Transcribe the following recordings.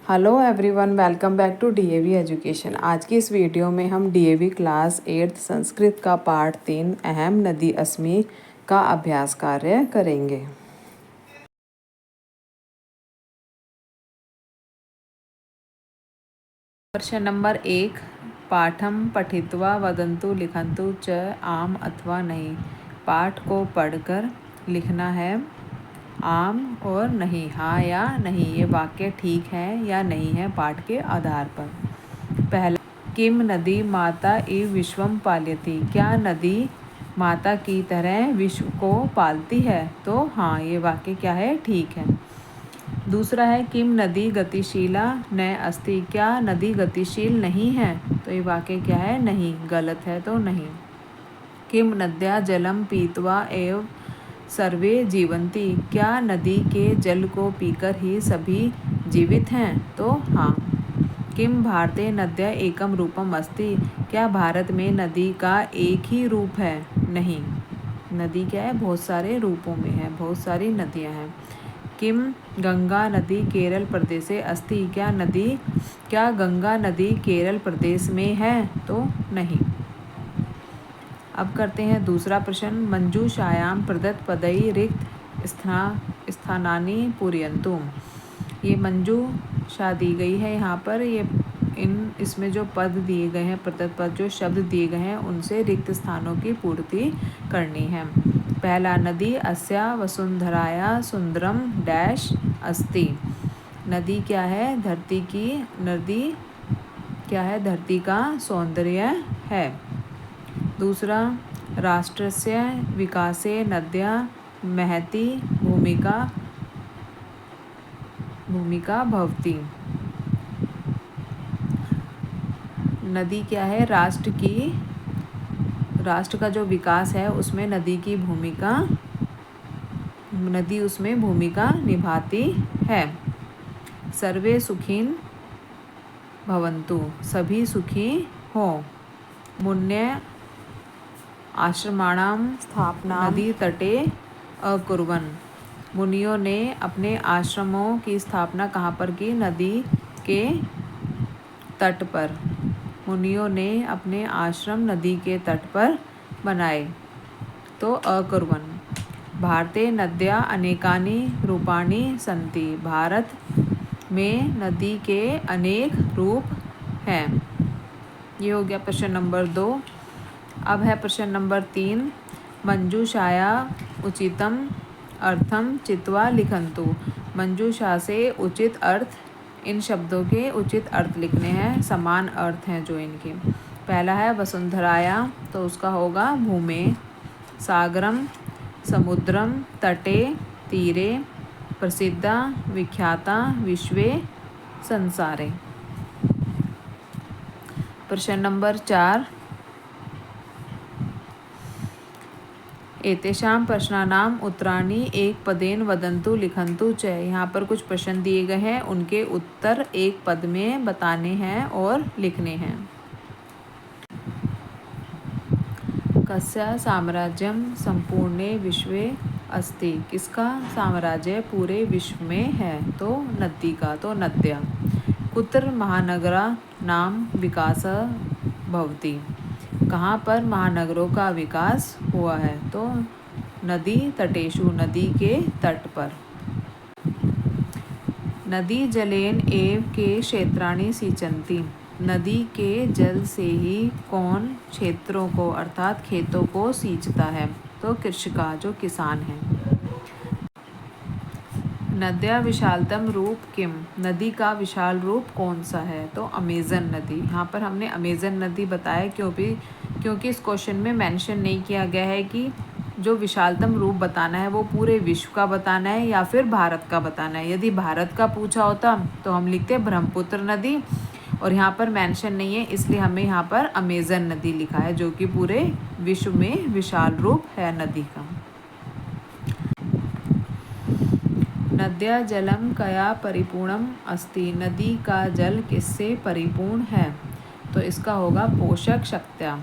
Hello everyone, welcome back to DAV education. आज की इस वीडियो में हम डीएवी क्लास 8 संस्कृत का पाठ 3 अहम नदी अस्मी का अभ्यास कार्य करेंगे। प्रश्न नंबर 1, पाठम पठित्वा वदंतु लिखंतु च आम अथवा नहीं। पाठ को पढ़कर लिखना है आम और नहीं, हाँ या नहीं, ये वाक्य ठीक है या नहीं है पाठ के आधार पर। पहला, किम नदी माता इव विश्वम पाल्यति, क्या नदी माता की तरह विश्व को पालती है? तो हाँ, ये वाक्य क्या है, ठीक है। दूसरा है, किम नदी गतिशीला न अस्ति, क्या नदी गतिशील नहीं है? तो ये वाक्य क्या है, नहीं, गलत है, तो नहीं। किम नद्या जलम पीत्वा एव सर्वे जीवंती, क्या नदी के जल को पीकर ही सभी जीवित हैं? तो हाँ। किम भारते नद्या एकम रूपम अस्ति, क्या भारत में नदी का एक ही रूप है? नहीं, नदी क्या है, बहुत सारे रूपों में है, बहुत सारी नदियां हैं। किम गंगा नदी केरल प्रदेशे अस्ति, क्या गंगा नदी केरल प्रदेश में है? तो नहीं। अब करते हैं दूसरा प्रश्न, मंजूषायाम प्रदत्त पदई रिक्त स्थानानि पूरयन्तु, ये मंजूषा दी गई है यहाँ पर, इसमें जो पद दिए गए हैं, प्रदत्त पद जो शब्द दिए गए हैं, उनसे रिक्त स्थानों की पूर्ति करनी है। पहला, नदी अस्या वसुंधराया सुंदरम डैश अस्ति, नदी क्या है, नदी क्या है, धरती का सौंदर्य है। दूसरा, राष्ट्रस्य विकासे नद्या महती भूमिका भवति, नदी क्या है, राष्ट्र का जो विकास है उसमें नदी उसमें भूमिका निभाती है। सर्वे सुखिन भवन्तु, सभी सुखी हो। पुण्य आश्रमाणाम स्थापना नदी तटे अकुर्वन्, मुनियों ने अपने आश्रमों की स्थापना कहाँ पर की? नदी के तट पर। मुनियों ने अपने आश्रम नदी के तट पर बनाए। तो अकुर्वन्। भारते नद्या अनेकानि रूपाणि सन्ति, भारत में नदी के अनेक रूप हैं। ये हो गया प्रश्न नंबर 2। अब है प्रश्न नंबर 3, मंजूषाया उचितम अर्थम चित्वा लिखंतु, मंजूषा से उचित अर्थ, इन शब्दों के उचित अर्थ लिखने हैं, समान अर्थ हैं जो इनके। पहला है वसुंधराया, तो उसका होगा भूमे, सागरम समुद्रम, तटे तीरे, प्रसिद्धा विख्याता विश्वे संसारे। प्रश्न नंबर 4, एतेषां प्रश्नानाम उत्तराणि एक पदेन वदन्तु लिखन्तु च, यहाँ पर कुछ प्रश्न दिए गए हैं, उनके उत्तर एक पद में बताने हैं और लिखने हैं। कस्य साम्राज्यम संपूर्णे विश्वे अस्ति, किसका साम्राज्य पूरे विश्व में है? तो नदी का, तो नद्या। कुत्र महानगरा नाम विकास भवति, कहाँ पर महानगरों का विकास हुआ है? तो नदी तटेषु, नदी के तट पर। नदी जलेन एव के क्षेत्राणि सिंचन्ति, नदी के जल से ही कौन क्षेत्रों को अर्थात खेतों को सींचता है? तो कृषिका, जो किसान है। नद्या विशालतम रूप किम, नदी का विशाल रूप कौन सा है? तो अमेजन नदी। यहाँ पर हमने अमेजन नदी बताया क्योंकि इस क्वेश्चन में मेंशन नहीं किया गया है कि जो विशालतम रूप बताना है वो पूरे विश्व का बताना है या फिर भारत का बताना है। यदि भारत का पूछा होता तो हम लिखते ब्रह्मपुत्र नदी, और यहाँ पर मेंशन नहीं है, इसलिए हमें यहाँ पर अमेजन नदी लिखा है, जो कि पूरे विश्व में विशाल रूप है नदी का। नद्या जलम कया परिपूर्णम अस्ति, नदी का जल किससे परिपूर्ण है? तो इसका होगा पोषक शक्त्या,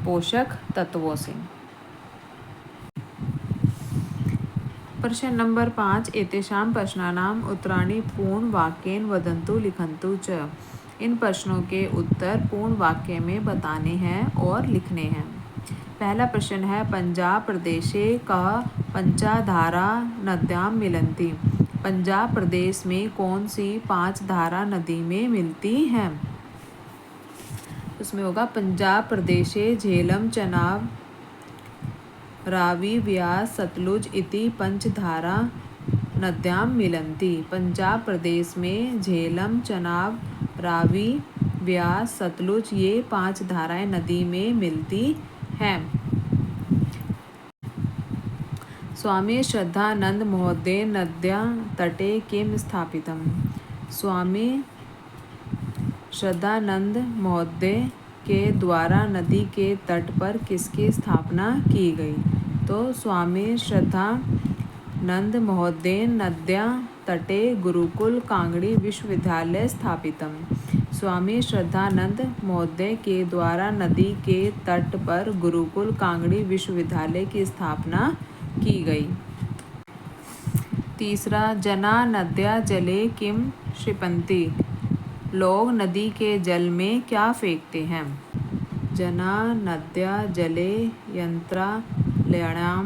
पोषक तत्वों से। प्रश्न नंबर 5 एतेषां प्रश्नानाम् उत्तराणि पूर्णवाक्येन वदन्तु लिखन्तु च। इन प्रश्नों के उत्तर पूर्ण वाक्य में बताने हैं और लिखने हैं। पहला प्रश्न है पंजाब प्रदेशे कः पंचधारा नद्यां मिलन्ति। पंजाब प्रदेश में कौन सी 5 धारा नदी में मिलती हैं। उसमें होगा पंजाब प्रदेशे झेलम चनाब रावी व्यास सतलुज इति पंचधारा नद्यां मिलन्ति। पंजाब प्रदेश में झेलम चनाब रावी व्यास सतलुज ये 5 धाराएं नदी में मिलती हैं। स्वामी श्रद्धानंद महोदय नद्या तटे किम स्थापितम्। स्वामी श्रद्धानंद महोदय के द्वारा नदी के तट पर किसकी स्थापना की गई। तो स्वामी श्रद्धानंद महोदय नद्या तटे गुरुकुल कांगड़ी विश्वविद्यालय स्थापितम्। स्वामी श्रद्धानंद महोदय के द्वारा नदी के तट पर गुरुकुल कांगड़ी विश्वविद्यालय की स्थापना की गई। तीसरा जना नद्या जले किम क्षिपन्ति। लोग नदी के जल में क्या फेंकते हैं। जना नद्या जले यंत्रालयानां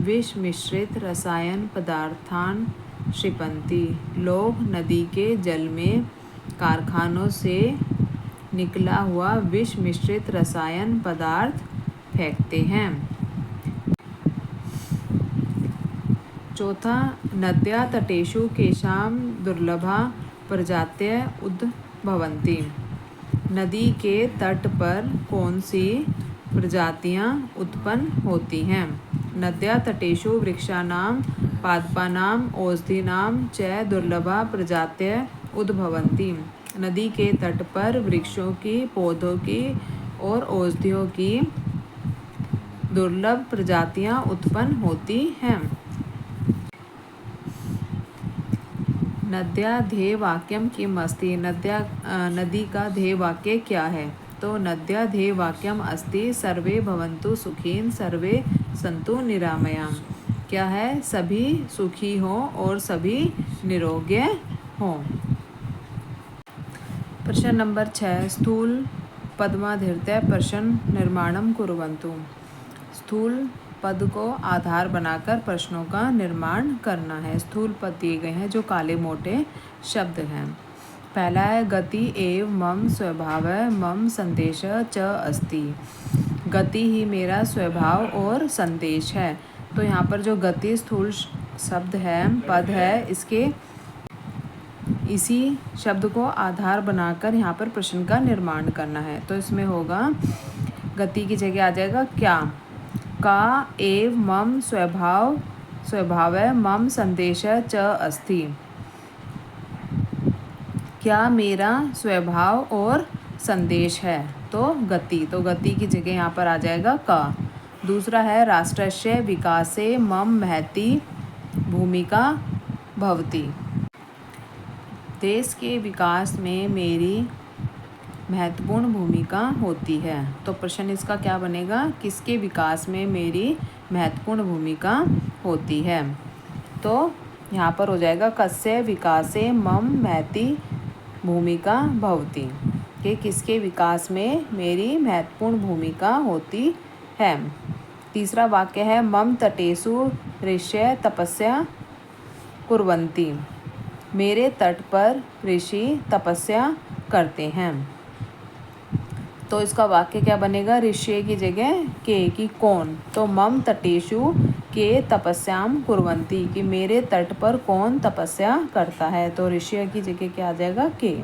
विष मिश्रित रसायन पदार्थान क्षिपन्ति। लोग नदी के जल में कारखानों से निकला हुआ विष मिश्रित रसायन पदार्थ फेंकते हैं। चौथा नद्या तटेषु केषां दुर्लभा प्रजातयः उद्भवन्ति। नदी के तट पर कौन सी प्रजातियां उत्पन्न होती हैं। नद्या तटेषु वृक्षाणां पादपानां औषधीनां च दुर्लभा प्रजातयः उद्भवन्ति। नदी के तट पर वृक्षों की पौधों की और औषधियों की दुर्लभ प्रजातियां उत्पन्न होती हैं। नद्या ध्येय वाक्यम किम अस्ति। नदी का ध्येय वाक्य क्या है। तो नद्या ध्येय वाक्यम अस्ति सर्वे भवन्तु सुखिन सर्वे सन्तु निरामयाम। क्या है सभी सुखी हों और सभी निरोगी हों। प्रश्न नंबर 6 स्थूल पदमाधृत्य प्रश्न निर्माणम कुर्वन्तु। स्थूल पद को आधार बनाकर प्रश्नों का निर्माण करना है। स्थूल पद दिए गए हैं जो काले मोटे शब्द हैं। पहला है गति एव मम स्वभाव मम संदेश च अस्ति। गति ही मेरा स्वभाव और संदेश है। तो यहाँ पर जो गति स्थूल शब्द है पद है इसके इसी शब्द को आधार बनाकर यहाँ पर प्रश्न का निर्माण करना है। तो इसमें होगा गति की जगह आ जाएगा क्या। का एव मम स्वभाव मम संदेश च अस्ति। क्या मेरा स्वभाव और संदेश है। तो गति की जगह यहाँ पर आ जाएगा का। दूसरा है राष्ट्रस्य विकासे मम महती भूमिका भवति। देश के विकास में मेरी महत्वपूर्ण भूमिका होती है। तो प्रश्न इसका क्या बनेगा किसके विकास में मेरी महत्वपूर्ण भूमिका होती है। तो यहाँ पर हो जाएगा कस्य विकासे मम महती भूमिका भवति कि किसके विकास में मेरी महत्वपूर्ण भूमिका होती है। तीसरा वाक्य है मम तटेषु ऋषय तपस्या कुर्वन्ति। मेरे तट पर ऋषि तपस्या करते हैं। तो इसका वाक्य क्या बनेगा ऋषि की जगह के कि कौन। तो मम तटेषु के तपस्याम कुर्वन्ति कि मेरे तट पर कौन तपस्या करता है। तो ऋषि की जगह क्या आ जाएगा के।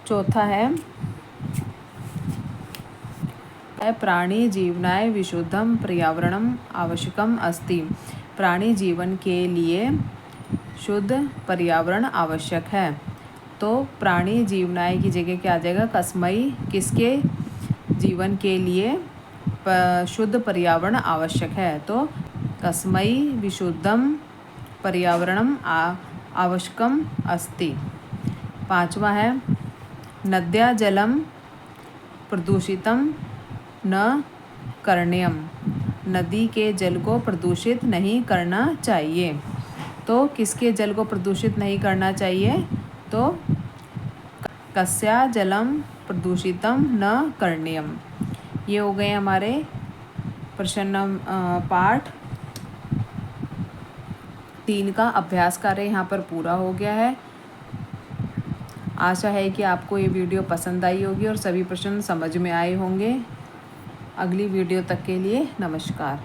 चौथा है प्राणी जीवनाय विशुद्धम पर्यावरणम आवश्यकम अस्ति। प्राणी जीवन के लिए शुद्ध पर्यावरण आवश्यक है। तो प्राणी जीवनाय की जगह क्या आ जाएगा कस्मई किसके जीवन के लिए शुद्ध पर्यावरण आवश्यक है। तो कस्मई विशुद्धम पर्यावरणम आवश्यकम अस्ति। पांचवा है नद्या जलम प्रदूषितम न करणीयम। नदी के जल को प्रदूषित नहीं करना चाहिए। तो किसके जल को प्रदूषित नहीं करना चाहिए? तो कस्या जलम प्रदूषितम न करणीयम। ये हो गए हमारे प्रश्न पाठ 3 का अभ्यास कार्य यहाँ पर पूरा हो गया है। आशा है कि आपको ये वीडियो पसंद आई होगी और सभी प्रश्न समझ में आए होंगे। अगली वीडियो तक के लिए नमस्कार।